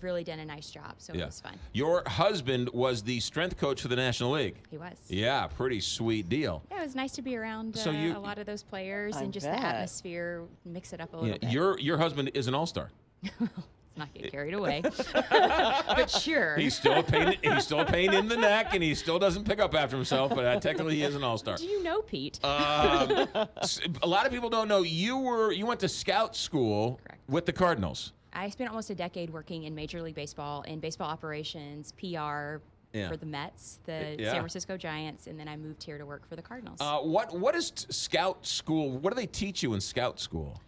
really done a nice job, so it was fun. Your husband was the strength coach for the National League. He was. Yeah, pretty sweet deal. Yeah, it was nice to be around a lot of those players and just the atmosphere, mix it up a little bit. Your husband is an all-star. Let's not get carried away. But sure. He's still a pain in the neck, and he still doesn't pick up after himself, but technically he is an all-star. Do you know Pete? A lot of people don't know you went to scout school with the Cardinals. I spent almost a decade working in Major League Baseball, in baseball operations, PR for the Mets, the San Francisco Giants, and then I moved here to work for the Cardinals. What is scout school? What do they teach you in scout school?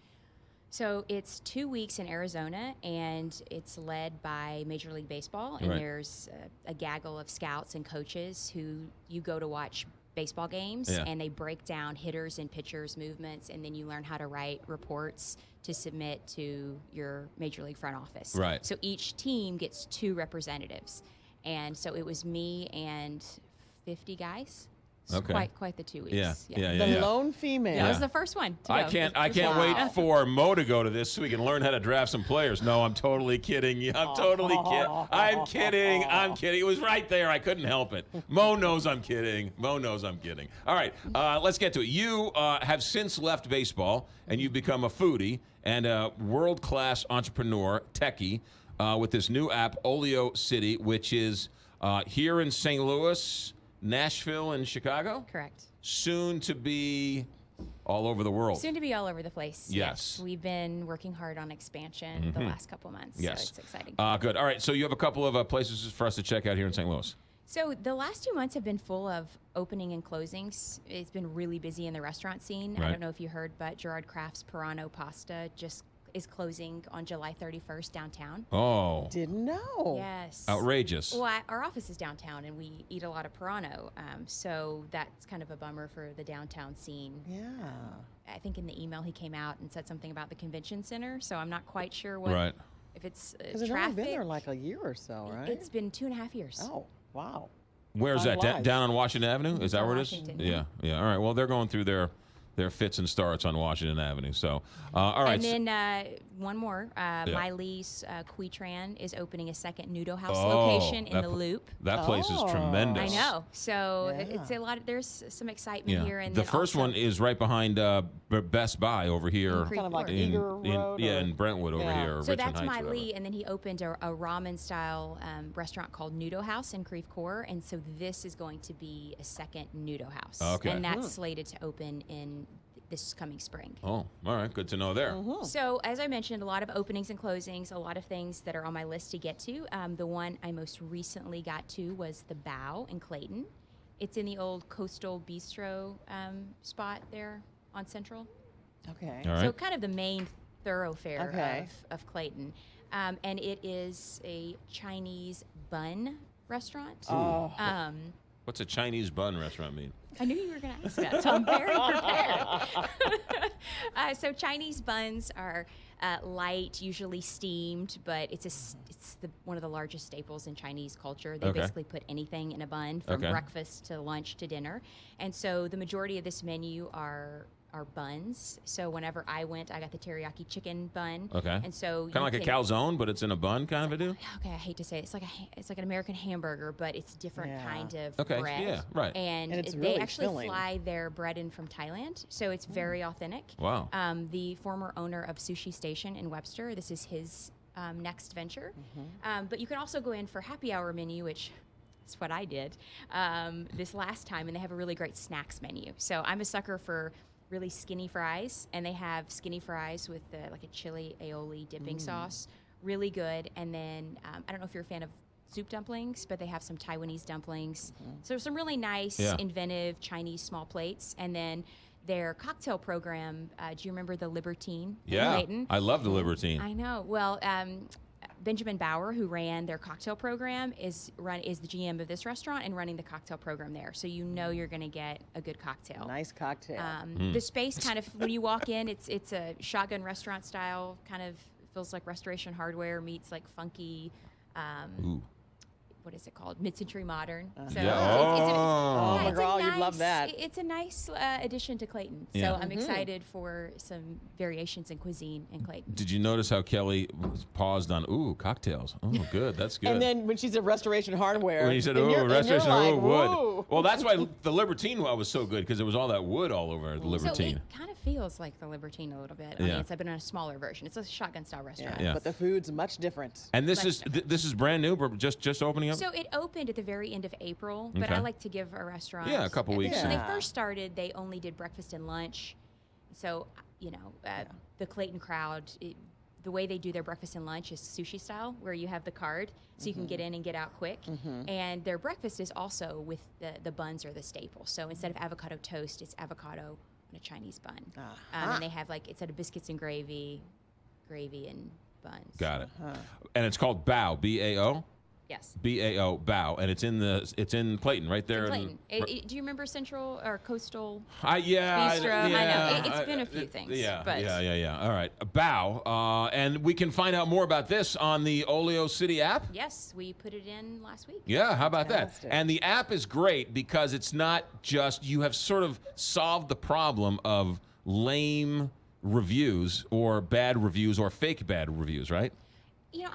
So it's 2 weeks in Arizona, and it's led by Major League Baseball, and there's a gaggle of scouts and coaches who you go to watch baseball games, and they break down hitters and pitchers' movements, and then you learn how to write reports to submit to your Major League front office. Right. So each team gets 2 representatives, and so it was me and 50 guys. So quite the 2 weeks. The lone female. That was the first one. I can't wait for Mo to go to this so we can learn how to draft some players. No, I'm totally kidding. I'm totally kidding. I'm kidding. It was right there. I couldn't help it. Mo knows I'm kidding. All right, let's get to it. You have since left baseball, and you've become a foodie and a world-class entrepreneur, techie, with this new app, Oleo City, which is here in St. Louis, Nashville, and Chicago? Correct. Soon to be all over the world. Soon to be all over the place. Yes. We've been working hard on expansion the last couple months, so it's exciting. Good. All right, so you have a couple of places for us to check out here in St. Louis. So the last 2 months have been full of opening and closings. It's been really busy in the restaurant scene. Right. I don't know if you heard, but Gerard Kraft's Pirano Pasta just is closing on July 31st downtown. Oh. Didn't know. Yes. Outrageous. Well, our office is downtown, and we eat a lot of Pirano, so that's kind of a bummer for the downtown scene. Yeah. I think in the email he came out and said something about the convention center, so I'm not quite sure what if it's traffic. Because it's only been there like a year or so, right? It's been 2.5 years. Oh, wow. Where's that? Down on Washington Avenue? Is that where it is? Yeah. Yeah. All right. Well, they're going through their fits and starts on Washington Avenue. So, all right. And then one more. My lease, Quitran, is opening a second Noodle House location in the Loop. That place is tremendous. I know. So it's a lot. There's some excitement here. And the first one is right behind Best Buy over here. Kind of like Eager Road? In Brentwood over here. So Richmond that's Heights, my whatever. Lee, and then he opened a ramen-style restaurant called Noodle House in Creve Coeur, and so this is going to be a second Noodle House. Okay. And that's slated to open in this coming spring. Oh, all right. Good to know there. So, as I mentioned, a lot of openings and closings, a lot of things that are on my list to get to. The one I most recently got to was the Bow in Clayton. It's in the old Coastal Bistro spot there on Central. Okay. All right. So kind of the main thoroughfare of Clayton. And it is a Chinese bun restaurant. What's a Chinese bun restaurant mean? I knew you were going to ask that, so I'm very prepared. So Chinese buns are light, usually steamed, but it's one of the largest staples in Chinese culture. They basically put anything in a bun from breakfast to lunch to dinner. And so the majority of this menu are buns. So whenever I went, I got the teriyaki chicken bun. Okay. And so kind of like a calzone, but it's in a bun, kind of a deal. Okay, I hate to say it. It's like an American hamburger, but it's different kind of bread. Yeah, right. And it's they really actually filling. Fly their bread in from Thailand, so it's very authentic. Wow. The former owner of Sushi Station in Webster, this is his next venture. But you can also go in for happy hour menu, which is what I did this last time, and they have a really great snacks menu. So I'm a sucker for really skinny fries, and they have skinny fries with like a chili aioli dipping sauce, really good. And then I don't know if you're a fan of soup dumplings, but they have some Taiwanese dumplings. So some really nice, inventive Chinese small plates. And then their cocktail program, do you remember the Libertine in Clayton? I love the Libertine. I know. Well, Benjamin Bauer, who ran their cocktail program, is the GM of this restaurant and running the cocktail program there. So you know you're going to get a good cocktail. Nice cocktail. The space kind of, when you walk in, it's a shotgun restaurant style, kind of feels like Restoration Hardware meets like funky what is it called? Mid-century modern. So Yeah. it's McGraw, a you'd love that. It's a nice addition to Clayton. So Yeah. I'm excited for some variations in cuisine in Clayton. Did you notice how Kelly paused on, ooh, cocktails? Oh, good. That's good. And then when she said Restoration Hardware. When you said, and ooh, you're restoration, like, ooh, wood. "Whoa." Well, that's why the Libertine was so good, because it was all that wood all over the So Libertine. it kind of feels like the Libertine a little bit. I Yeah. mean, it's been a smaller version. It's a shotgun-style restaurant. Yeah. But the food's much different. And this Much is different. this is brand new, just opening up? So it opened at the very end of April, but Okay. I like to give a restaurant. Yeah, a couple weeks. When they Yeah. first started, they only did breakfast and lunch. So, the Clayton crowd, the way they do their breakfast and lunch is sushi style, where you have the card so you can get in and get out quick. And their breakfast is also with the buns are the staple. So instead of avocado toast, it's avocado on a Chinese bun. And they have instead of biscuits and gravy and buns. Got it. And it's called Bao, B-A-O? Yes. B-A-O, Bao, and it's in Clayton, right there. Clayton. Do you remember Central or Coastal Yeah, Bistro? I know. It's been a few things. Yeah, but yeah. All right, Bao, and we can find out more about this on the Oleo City app. Yes, we put it in last week. Yeah, how about that? Fantastic. And the app is great because it's not just, you have sort of solved the problem of lame reviews or bad reviews or fake bad reviews, right?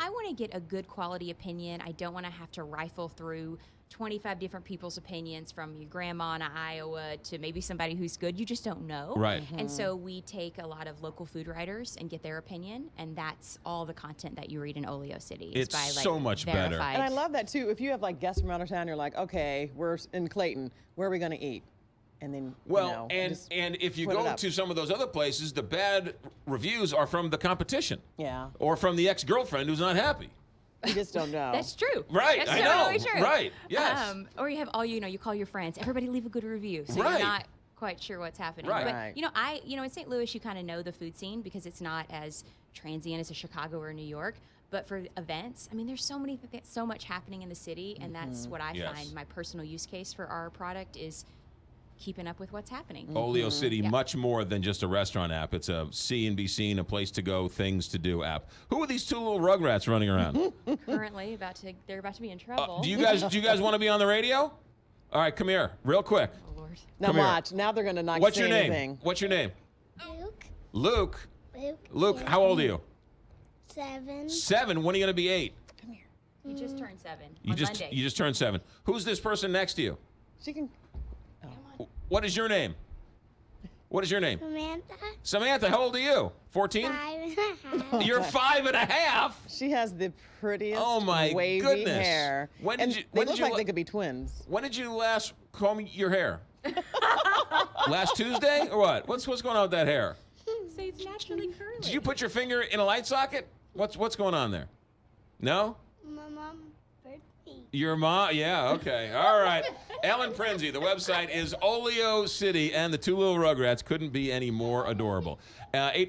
I want to get a good quality opinion. I don't want to have to rifle through 25 different people's opinions, from your grandma in Iowa to maybe somebody who's good. You just don't know. Right. And so we take a lot of local food writers and get their opinion, and that's all the content that you read in Oleo City. It's by, so much better. verified. And I love that too. If you have guests from out of town, you're like, okay, we're in Clayton. Where are we going to eat? And then, Well, just and if you put it go up. to some of those other places, the bad reviews are from the competition. Yeah. Or from the ex-girlfriend who's not happy. You just don't know. That's true. Right, That's I know. totally true. Right, yes. Or you have you call your friends. Everybody leave a good review, so Right. you're not quite sure what's happening. Right. But Right. in St. Louis, you kind of know the food scene because it's not as transient as a Chicago or New York. But for events, I mean, there's so much happening in the city, and that's what I Yes. find my personal use case for our product is keeping up with what's happening. Oleo City, Yeah. much more than just a restaurant app. It's a see and be seen, a place to go, things to do app. Who are these two little rugrats running around? Currently, they're about to be in trouble. Do you guys want to be on the radio? All right, come here, real quick. Oh, Lord. Now Come here. watch. Now they're going to not What's say your name? anything. What's your name? Luke. Luke. Luke. How old are you? 7. 7. When are you going to be 8? You just turned 7 You on just Monday. you just turned 7. Who's this person next to you? She can. What is your name? What is your name? Samantha. Samantha, how old are you? 14? 5.5. You're 5.5. She has the prettiest Oh, my wavy goodness. hair. When did and you- they when did look you like la- they could be twins. When did you last comb your hair? Last Tuesday or what? What's going on with that hair? So it's naturally curly. Did you put your finger in a light socket? What's going on there? No? My mom's birthday. Your mom? Yeah, okay. All right. Ellen Prinzi, the website is Oleo City, and the two little rugrats couldn't be any more adorable. 8